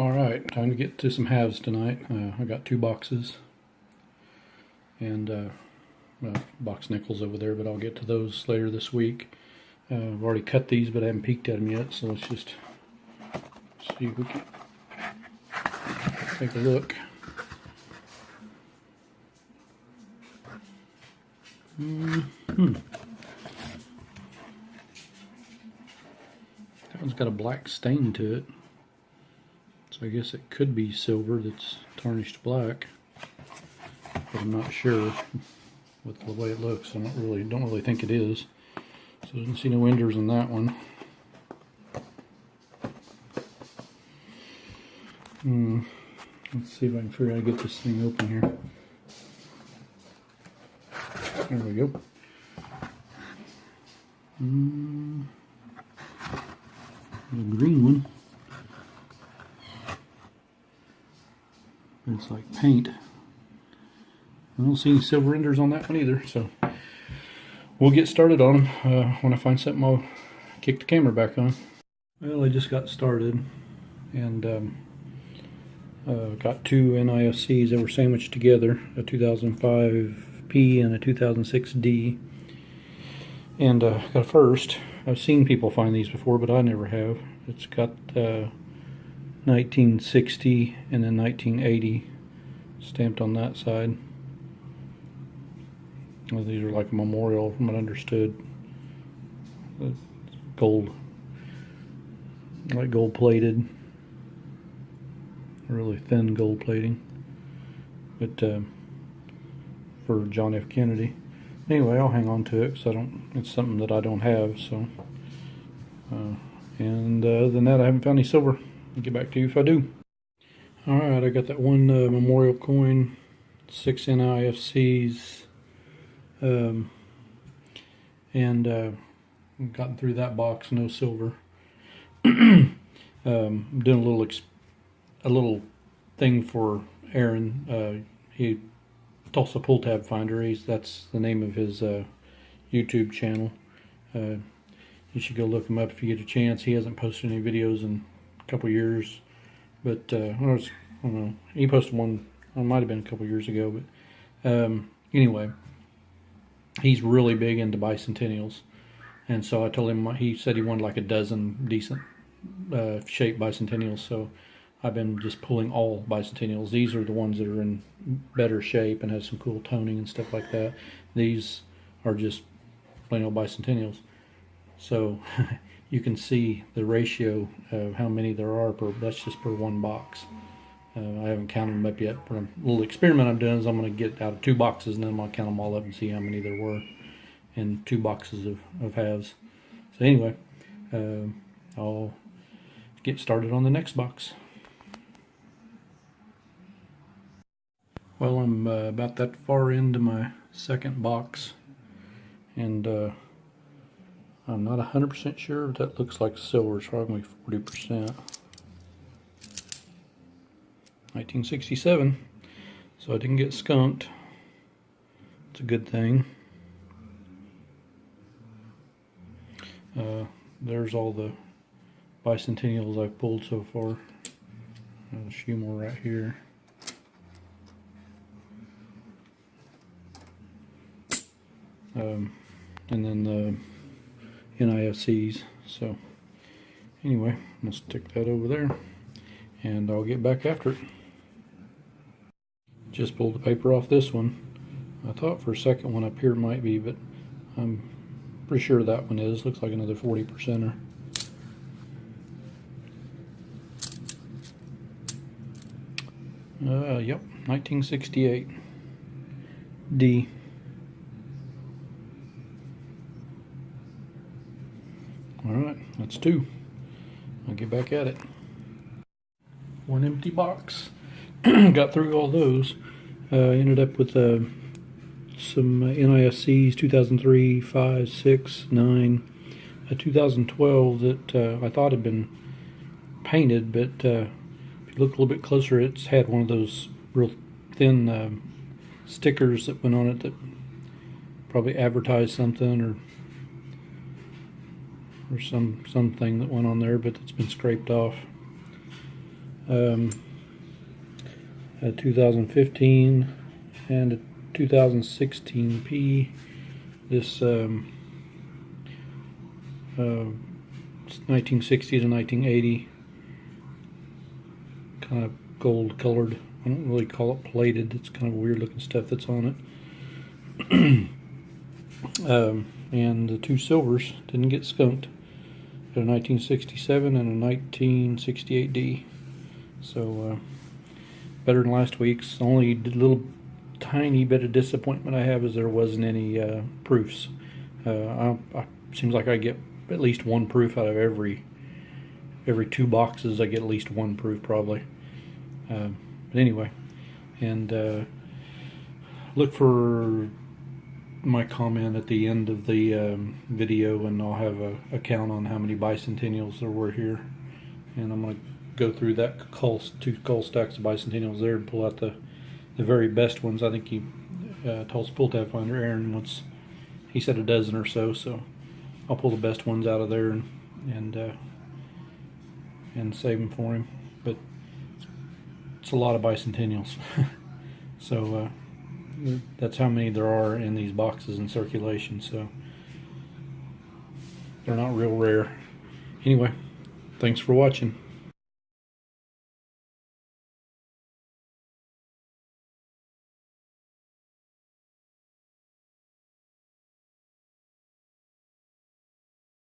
Alright, time to get to some halves tonight. I got 2 boxes and box nickels over there, but I'll get to those later this week. I've already cut these, but I haven't peeked at them yet, so let's just see if we can take a look. That one's got a black stain to it. So I guess it could be silver that's tarnished black, but I'm not sure with the way it looks. I don't really think it is. So I didn't see no enders in that one. Let's see if I can figure out how to get this thing open here. There we go. The green one. It's like paint. I don't see any silver enders on that one either, so we'll get started on them. When I find something, I'll kick the camera back on. Well, I just got started and got 2 NIFCs that were sandwiched together, a 2005P and a 2006D. And got a first. I've seen people find these before, but I never have. It's got 1960 and then 1980 stamped on that side. Well, these are like a memorial from what I understood. Gold, like gold plated, really thin gold plating, but for John F. Kennedy. Anyway, I'll hang on to it because it's something that I don't have. So, and other than that, I haven't found any silver. I'll get back to you if I do. Alright, I got that one memorial coin, 6 NIFCs, and gotten through that box, no silver. Doing a little thing for Aaron. He Tulsa Pull Tab Finder. That's the name of his YouTube channel. You should go look him up if you get a chance. He hasn't posted any videos in couple years, but I don't know, he posted one, it might have been a couple years ago, but anyway, he's really big into bicentennials, and so I told him, he said he wanted like a dozen decent shaped bicentennials, so I've been just pulling all bicentennials. These are the ones that are in better shape and have some cool toning and stuff like that. These are just plain old bicentennials, so you can see the ratio of how many there are that's just per one box. I haven't counted them up yet. But a little experiment I'm doing is I'm going to get out of 2 boxes and then I'm going to count them all up and see how many there were in 2 boxes of halves. So anyway, I'll get started on the next box. Well, I'm about that far into my second box, and I'm not 100% sure, but that looks like silver. It's probably 40%. 1967, so I didn't get skunked. It's a good thing. There's all the bicentennials I've pulled so far. There's a few more right here. And then the NIFCs. So anyway, I'm gonna stick that over there and I'll get back after it. Just pulled the paper off this one. I thought for a second one up here might be, but I'm pretty sure that one is. Looks like another 40%er. Yep, 1968 D. Alright, that's 2. I'll get back at it. 1 empty box. Got through all those. Ended up with some NIFCs, 2003, 5, 6, 9, a 2012 that I thought had been painted, but if you look a little bit closer, it's had one of those real thin stickers that went on it that probably advertised something or something that went on there, but it's been scraped off. A 2015 and a 2016 P. This 1960 to 1980, kind of gold colored. I don't really call it plated. It's kind of weird looking stuff that's on it. And the two silvers didn't get skunked. Got a 1967 and a 1968D. So better than last week's. Only little tiny bit of disappointment I have is there wasn't any proofs. Seems like I get at least one proof out of every 2 boxes. I get at least one proof probably. But anyway, and look for my comment at the end of the video, and I'll have a count on how many bicentennials there were here, and I'm going to go through that two cull stacks of bicentennials there and pull out the very best ones. I think he Tulsa pull tab finder Aaron wants, he said a dozen or so, so I'll pull the best ones out of there and save them for him. But it's a lot of bicentennials. So that's how many there are in these boxes in circulation, so they're not real rare. Anyway, thanks for watching.